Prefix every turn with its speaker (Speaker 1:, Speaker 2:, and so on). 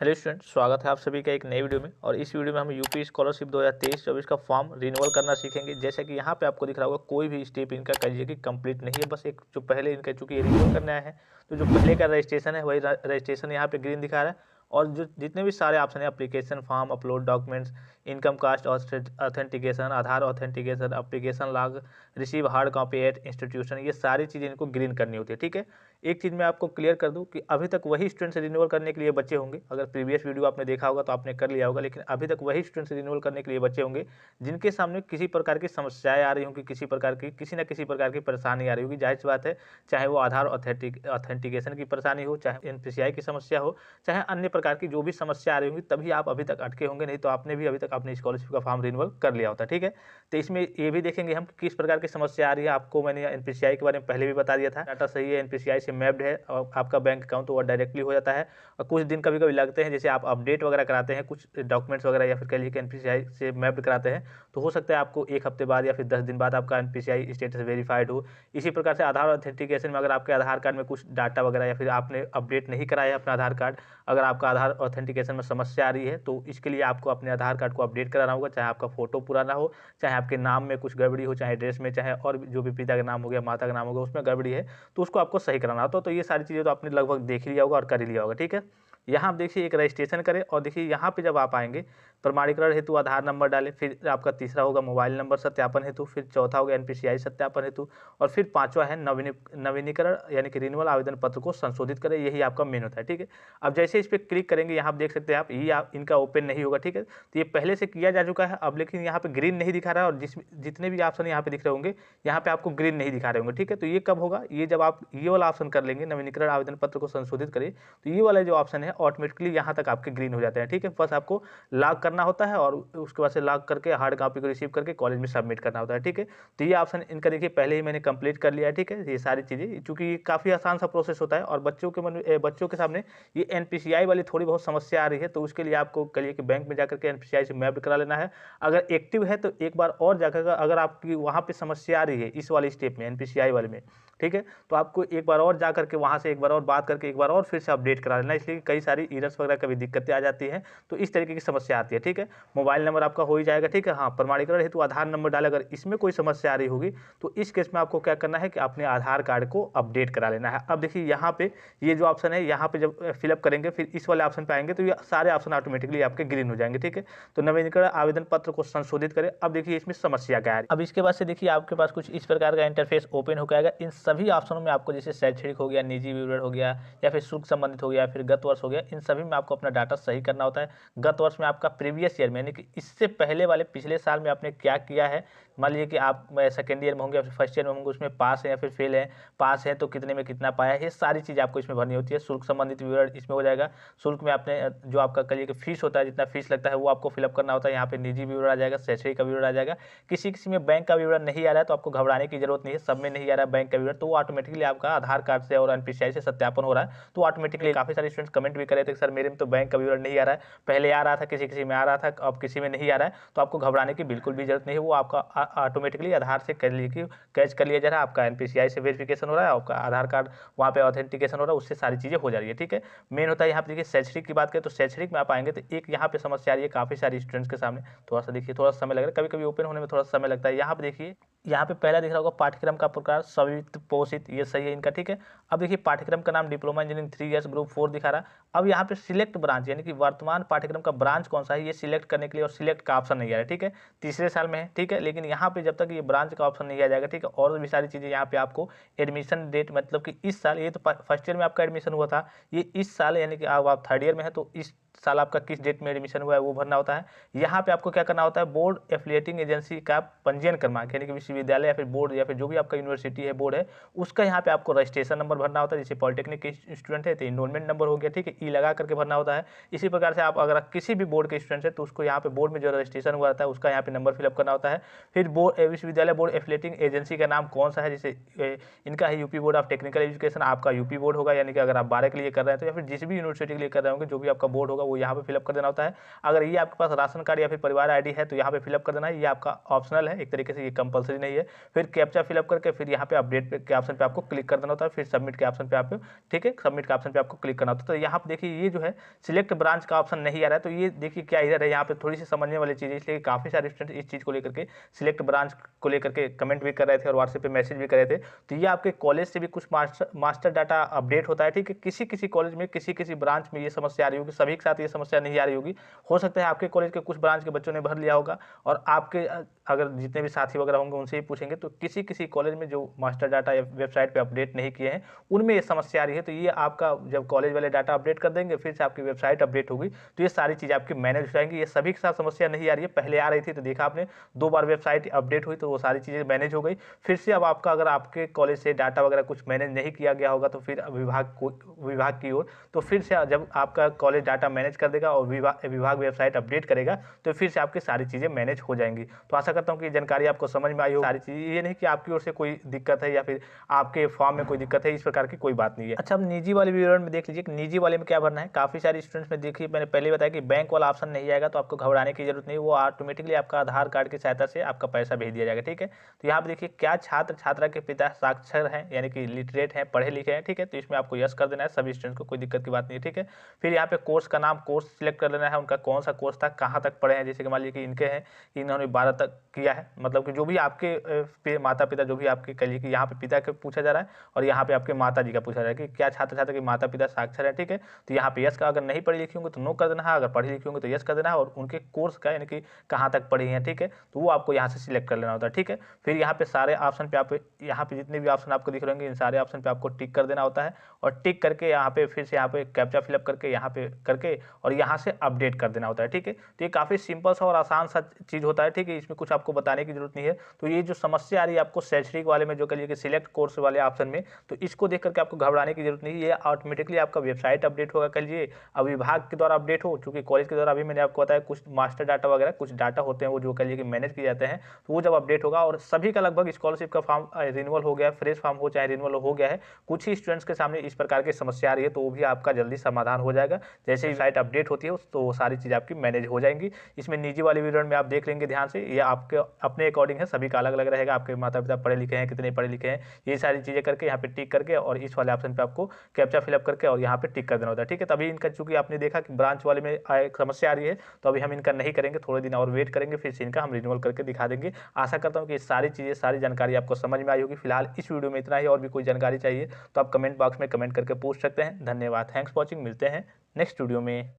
Speaker 1: Hello student, स्वागत है आप सभी का एक नई वीडियो में। और इस वीडियो में हम यूपी स्कॉलरशिप 2023-24 का फॉर्म रिन्यूअल करना सीखेंगे। जैसे कि यहाँ पे आपको दिख रहा होगा कोई भी स्टेप इनका कहिए कि कंप्लीट नहीं है, बस एक जो पहले इनका चूंकि रिन्यूअल करने आया है तो जो पहले का रजिस्ट्रेशन है वही रजिस्ट्रेशन यहाँ पे ग्रीन दिखा रहा है। और जो जितने भी सारे ऑप्शन है, application form, upload documents, income caste authentication, Aadhaar authentication, application log, receive hard copy at institution, ये सारी चीज़ें इनको ग्रीन करनी होती है। ठीक है, एक चीज़ मैं आपको क्लियर कर दूं कि अभी तक वही स्टूडेंट्स रिन्यूअल करने के लिए बचे होंगे। अगर प्रीवियस वीडियो आपने देखा होगा तो आपने कर लिया होगा, लेकिन अभी तक वही स्टूडेंट्स रिन्यूअल करने के लिए बचे होंगे जिनके सामने किसी प्रकार की समस्याएं आ रही होंगी, किसी प्रकार की किसी न किसी प्रकार की परेशानी आ रही होगी। जाहिर सी बात है, चाहे वो आधार ऑथेंटिकेशन की परेशानी हो, चाहे एनपीसीआई की समस्या हो, चाहे अन्य प्रकार की जो भी समस्या आ रही होंगी, तभी आप अभी तक अटके होंगे। नहीं तो आपने भी अभी तक अपनी स्कॉलरशिप का फॉर्म रिन्यूअल कर लिया होता। ठीक है, तो इसमें ये भी देखेंगे हम किस प्रकार की समस्या आ रही है। आपको मैंने एनपीसीआई के बारे में पहले भी बता दिया था, डाटा सही है, एनपीसीआई से मैप्ड है और आपका बैंक अकाउंट तो वो डायरेक्टली हो जाता है। और कुछ दिन कभी कभी लगते हैं, जैसे आप अपडेट वगैरह कराते हैं कुछ डॉक्यूमेंट्स वगैरह, या फिर कह लीजिए कि एनपीसीआई से मैप्ड कराते हैं, तो हो सकता है आपको एक हफ्ते बाद या फिर 10 दिन बाद आपका एनपीसीआई स्टेटस वेरीफाइड हो। इसी प्रकार से आधार ऑथेंटिकेशन में अगर आपके आधार कार्ड में कुछ डाटा वगैरह या फिर आपने अपडेट नहीं कराया है अपना आधार कार्ड, अगर आपका आधार ऑथेंटिकेशन में समस्या आ रही है तो इसके लिए आपको अपने आधार कार्ड को अपडेट कराना होगा। चाहे आपका फोटो पुराना हो, चाहे आपके नाम में कुछ गड़बड़ी हो, चाहे एड्रेस में, चाहे और जो भी पिता का नाम हो गया, माता का नाम हो गया, उसमें गड़बड़ी है तो उसको आपको सही कराना होता है। तो ये सारी चीज़ें तो आपने लगभग देख लिया होगा और कर ही लिया होगा। ठीक है, यहाँ आप देखिए एक रजिस्ट्रेशन करें और देखिए यहाँ पे जब आप आएंगे प्रमाणीकरण हेतु आधार नंबर डालें, फिर आपका तीसरा होगा मोबाइल नंबर सत्यापन हेतु, फिर चौथा होगा एनपीसीआई सत्यापन हेतु, और फिर पांचवा है नवीनीकरण यानी कि रिन्यूअल आवेदन पत्र को संशोधित करें। यही आपका मेन होता है। ठीक है, अब जैसे इस पर क्लिक करेंगे यहाँ आप देख सकते हैं आप ये इनका ओपन नहीं होगा। ठीक है, तो ये पहले से किया जा चुका है अब, लेकिन यहाँ पे ग्रीन नहीं दिखा रहा है और जितने भी ऑप्शन यहाँ पे दिख रहे होंगे यहाँ पे आपको ग्रीन नहीं दिखा रहे होंगे। ठीक है, तो ये कब होगा, ये जब आप ये वाला ऑप्शन कर लेंगे नवीनीकरण आवेदन पत्र को संशोधित करें, तो ये वाला जो ऑप्शन है ऑटोमेटिकली यहाँ तक आपके ग्रीन हो जाते हैं। ठीक है, बस आपको लॉग करना होता है और उसके बाद से लॉग करके हार्ड कॉपी को रिसीव करके कॉलेज में सबमिट करना होता है। ठीक है, तो ये ऑप्शन इनका देखिए पहले ही मैंने कंप्लीट कर लिया है। ठीक है, ये सारी चीज़ें चूंकि ये काफ़ी आसान सा प्रोसेस होता है और बच्चों के सामने ये एनपीसीआई वाली थोड़ी बहुत समस्या आ रही है, तो उसके लिए आपको कहिए कि बैंक में जाकर के एनपीसीआई से मैप्ड करा लेना है। अगर एक्टिव है तो एक बार और जाकर अगर आपकी वहाँ पे समस्या आ रही है इस वाले स्टेप में एनपीसीआई वाले में, ठीक है, तो आपको एक बार और जाकर के वहाँ से एक बार और बात करके एक बार और फिर से अपडेट करा लेना, इसलिए कई सारी एरर्स वगैरह कभी दिक्कतें आ जाती हैं, तो इस तरीके की समस्या आती है। ठीक है, मोबाइल नंबर आपका हो ही जाएगा। ठीक है, हाँ, प्रमाणीकरण हेतु आधार नंबर डाले, अगर इसमें कोई समस्या आ रही होगी तो इस केस में आपको क्या करना है कि अपने आधार कार्ड को अपडेट करा लेना है। अब देखिए यहाँ पे ये जो ऑप्शन है, यहाँ पे जब फिलअप करेंगे फिर इस वाले ऑप्शन पे आएंगे तो ये सारे ऑप्शन ऑटोमेटिकली आपके ग्रीन हो जाएंगे। ठीक है, तो नवीनीकरण आवेदन पत्र को संशोधित करें। अब देखिए इसमें समस्या क्या है। अब इसके बाद से देखिए आपके पास कुछ इस प्रकार का इंटरफेस ओपन हो जाएगा। इन सभी ऑप्शनों में आपको जैसे शैक्षणिक हो गया, निजी विवरण हो गया, या फिर शुल्क संबंधित हो गया, फिर गत वर्ष हो गया, इन सभी में आपको अपना डाटा सही करना होता है। गत वर्ष में आपका प्रीवियस ईयर में यानी कि इससे पहले वाले पिछले साल में आपने क्या किया है। मान लीजिए कि आप सेकंड ईयर में होंगे या फिर फर्स्ट ईयर में होंगे, उसमें पास है या फिर फेल है, पास है तो कितने में कितना पाया है, ये सारी चीज़ आपको इसमें भरनी होती है। शुल्क संबंधित विवरण इसमें हो जाएगा। शुल्क में आपने जो आपका कहिए कि फीस होता है, जितना फीस लगता है वो आपको फिलअप करना होता है। यहाँ पे निजी विवरण आ जाएगा, शैक्षणिक का विवरण आ जाएगा। किसी किसी में बैंक का विवरण नहीं आ रहा है तो आपको घबराने की जरूरत नहीं है, सब में नहीं आ रहा है बैंक का विवरण, तो वो ऑटोमेटिकली आपका आधार कार्ड से और एनपीसीआई से सत्यापन हो रहा है, तो ऑटोमेटिकली काफी सारे स्टूडेंट्स कमेंट भी करे थे कि सर मेरे में तो बैंक का विवरण नहीं आ रहा है, पहले आ रहा था, किसी किसी में आ रहा था, अब किसी में नहीं आ रहा है। तो आपको घबराने की बिल्कुल भी जरूरत नहीं है, वो आपका ऑटोमेटिकली आधार से कैच कर लिया जा रहा है, आपका एनपीसीआई से वेरिफिकेशन हो रहा है, आपका आधार कार्ड वहाँ पे ऑथेंटिकेशन हो रहा है, उससे सारी चीजें हो जा रही है। ठीक है, मेन होता है यहाँ पे देखिए शैक्षणिक की बात करें तो शैक्षणिक में आप आएंगे तो एक यहाँ पे समस्या आ रही है काफी सारी स्टूडेंट्स के सामने। थोड़ा सा देखिए, थोड़ा समय लग रहा है, कभी कभी ओपन होने में थोड़ा समय लगता है। यहाँ पे देखिए, यहाँ पे पहला दिख रहा होगा पाठ्यक्रम का प्रकार संयुक्त पोषित, ये सही है इनका। ठीक है, अब देखिए पाठ्यक्रम का नाम डिप्लोमा इंजीनियरिंग 3 इयर्स ग्रुप 4 दिखा रहा है। अब यहाँ पे सिलेक्ट ब्रांच यानी कि वर्तमान पाठ्यक्रम का ब्रांच कौन सा है ये सिलेक्ट करने के लिए और सिलेक्ट का ऑप्शन नहीं आ रहा है। ठीक है, तीसरे साल में है। ठीक है, लेकिन यहाँ पे जब तक ये ब्रांच का ऑप्शन नहीं आ जाएगा, ठीक है, और भी सारी चीज़ें यहाँ पे आपको एडमिशन डेट मतलब कि इस साल, ये तो फर्स्ट ईयर में आपका एडमिशन हुआ था, ये इस साल यानी कि अब आप थर्ड ईयर में है तो इस साल आपका किस डेट में एडमिशन हुआ है वो भरना होता है। यहाँ पे आपको क्या करना होता है, बोर्ड एफिलिएटिंग एजेंसी का पंजीयन क्रमांक यानी कि विश्वविद्यालय या फिर बोर्ड या फिर जो भी आपका यूनिवर्सिटी है, बोर्ड है, उसका यहाँ पे आपको रजिस्ट्रेशन नंबर भरना होता है। जैसे पॉलिटेक्निक के स्टूडेंट है तो इनरोलमेंट नंबर हो गया। ठीक है, ई लगा करके भरना होता है। इसी प्रकार से आप अगर किसी भी बोर्ड के स्टूडेंट है तो उसको यहाँ पे बोर्ड में जो रजिस्ट्रेशन हुआ रहता है उसका यहाँ पे नंबर फिलअप करना होता है। फिर बोर्ड विश्वविद्यालय बोर्ड एफिलिएटिंग एजेंसी का नाम कौन सा है, जैसे इनका है UP board of technical education, आपका यूपी बोर्ड होगा, यानी कि अगर आप 12 के लिए कर रहे हैं तो, या फिर जिस भी यूनिवर्सिटी के लिए कर रहे होंगे जो भी आपका बोर्ड होगा वो यहाँ पे फिलअप कर देना होता है। अगर ये आपके पास राशन कार्ड या फिर परिवार आईडी है तो यहाँ पे फिलअप कर देना है, ये आपका ऑप्शनल है एक तरीके से, ये कंपलसरी नहीं है। फिर कैप्चा फिलअप करके फिर यहाँ पे अपडेट के ऑप्शन पे आपको क्लिक कर देना होता है, फिर सबमिट सबमिट के ऑप्शन पे आप, ठीक है, सबमिट के ऑप्शन पे आपको क्लिक करना होता है। तो यहाँ पे देखिए ये जो है सिलेक्ट ब्रांच का ऑप्शन नहीं आ रहा है, तो ये देखिए क्या इधर है, यहाँ पे थोड़ी सी समझने वाली चीज़ है, इसलिए काफ़ी सारे स्टूडेंट इस चीज़ को लेकर के सिलेक्ट ब्रांच को लेकर के कमेंट भी कर रहे थे और व्हाट्सएप पे मैसेज भी कर रहे थे। तो ये आपके कॉलेज से भी कुछ मास्टर डाटा अपडेट होता है, ठीक है। किसी किसी कॉलेज में किसी किसी ब्रांच में ये समस्या आ रही होगी, सभी के साथ ये समस्या नहीं आ रही होगी। हो सकता है आपके कॉलेज के कुछ ब्रांच के बच्चों ने भर लिया होगा और आपके अगर जितने भी साथी वगैरह होंगे उनसे ही पूछेंगे, तो किसी किसी कॉलेज में जो मास्टर डाटा या वेबसाइट पे अपडेट नहीं किए हैं उनमें ये समस्या आ रही है। तो ये आपका जब कॉलेज वाले डाटा अपडेट कर देंगे, फिर से आपकी वेबसाइट अपडेट होगी, तो ये सारी चीज़ें आपकी मैनेज हो जाएंगी। ये सभी के साथ समस्या नहीं आ रही है, पहले आ रही थी तो देखा आपने 2 बार वेबसाइट अपडेट हुई तो वो सारी चीज़ें मैनेज हो गई। फिर से अब आपका अगर आपके कॉलेज से डाटा वगैरह कुछ मैनेज नहीं किया गया होगा तो फिर विभाग की ओर, तो फिर से जब आपका कॉलेज डाटा मैनेज कर देगा और विभाग वेबसाइट अपडेट करेगा तो फिर से आपकी सारी चीज़ें मैनेज हो जाएंगी। तो आशा करता हूँ कि जानकारी आपको समझ में आई हो। सारी चीज़ ये नहीं कि आपकी ओर से कोई दिक्कत है या फिर आपके फॉर्म में कोई दिक्कत है, इस प्रकार की कोई बात नहीं है। अच्छा, अब निजी वाले विवरण में देख लीजिए कि निजी वाले में क्या भरना है। काफ़ी सारे स्टूडेंट्स में देखिए, मैंने पहले बताया कि बैंक वाला ऑप्शन नहीं आएगा तो आपको घबराने की जरूरत नहीं, वो ऑटोमेटिकली आपका आधार कार्ड की सहायता से आपका पैसा भेज दिया जाएगा, ठीक है। तो यहाँ पर देखिए क्या छात्र छात्रा के पिता साक्षर हैं यानी कि लिटरेट हैं, पढ़े लिखे हैं, ठीक है। तो इसमें आपको यस कर देना है, सभी स्टूडेंट्स को कोई दिक्कत की बात नहीं है, ठीक है। फिर यहाँ पे कोर्स का नाम, कोर्स सिलेक्ट कर लेना है, उनका कौन सा कोर्स था, कहाँ तक पढ़े हैं। जैसे कि मान लीजिए कि इनके हैं कि इन्होंने 12 तक किया है, मतलब कि जो भी आपके माता पिता, जो भी आपके कह लीजिए कि यहाँ पे पिता का पूछा जा रहा है और यहाँ पे आपके माता जी का पूछा जा रहा है कि क्या छात्र छात्रा के माता पिता साक्षर है, ठीक है। तो यहाँ पे यस का, अगर नहीं पढ़ी लिखी होंगे तो नो कर देना है, अगर पढ़ी लिखी होंगे तो यस कर देना है, और उनके कोर्स का यानी कि कहाँ तक पढ़ी हैं, ठीक है, तो वो आपको यहाँ से सिलेक्ट कर लेना होता है, ठीक है। फिर यहाँ पे सारे ऑप्शन पे आप, यहाँ पे जितने भी ऑप्शन आपको दिख रहे होंगे इन सारे ऑप्शन पे आपको टिक कर देना होता है, और टिक करके यहाँ पे फिर से यहाँ पे कैप्चा फिलअप करके यहाँ पे करके और यहाँ से अपडेट कर देना होता है, ठीक है। तो ये काफ़ी सिंपल सा और आसान सा चीज़ होता है, ठीक है। इसमें कुछ आपको बताने की जरूरत नहीं है। तो ये जो समस्या आ रही है आपको शैक्षणिक वाले में, जो कह लीजिए कि सिलेक्ट कोर्स वाले ऑप्शन में, तो इसको देख करके आपको घबराने की जरूरत नहीं है। ये ऑटोमेटिकली आपका वेबसाइट अपडेट होगा, कह लीजिए अब विभाग के द्वारा अपडेट हो, चूँकि कॉलेज के द्वारा अभी मैंने आपको बताया कुछ मास्टर डाटा वगैरह कुछ डाटा होते हैं वो जो कह लीजिए कि मैनेज किए जाते हैं, तो वो जब अपडेट होगा और सभी का लगभग स्कॉलरशिप का फॉर्म रिन्यूअल हो गया है, फ्रेश फॉर्म हो चाहे रिन्यूअल हो गया है, कुछ ही स्टूडेंट्स के सामने इस प्रकार की समस्या आ रही है, तो वो भी आपका जल्दी समाधान हो जाएगा। जैसे ही साइट अपडेट होती है तो वो सारी चीज़ आपकी मैनेज हो जाएंगी। इसमें निजी वाले विवरण में आप देख लेंगे ध्यान से, ये आपके अपने अकॉर्डिंग है, सभी का अलग अलग रहेगा। आपके माता पिता पढ़े लिखे हैं, कितने पढ़े लिखे हैं, ये सारी चीज़ें करके यहाँ पे टिक करके और इस वाले ऑप्शन पे आपको कैप्चा फिलअप करके और यहाँ पे टिक कर देना होता है, ठीक है। तभी इनका, चूंकि आपने देखा कि ब्रांच वाले में एक समस्या आ रही है, तो अभी हम इनका नहीं करेंगे, थोड़े दिन और वेट करेंगे, फिर से इनका हम रिन्यूअल करके दिखा देंगे। आशा करता हूँ कि सारी चीज़ें, सारी जानकारी आपको समझ में आई होगी। फिलहाल इस वीडियो में इतना ही, और भी कोई जानकारी चाहिए तो आप कमेंट बॉक्स में कमेंट करके पूछ सकते हैं। धन्यवाद, थैंक्स फॉर वॉचिंग, मिलते हैं नेक्स्ट वीडियो में।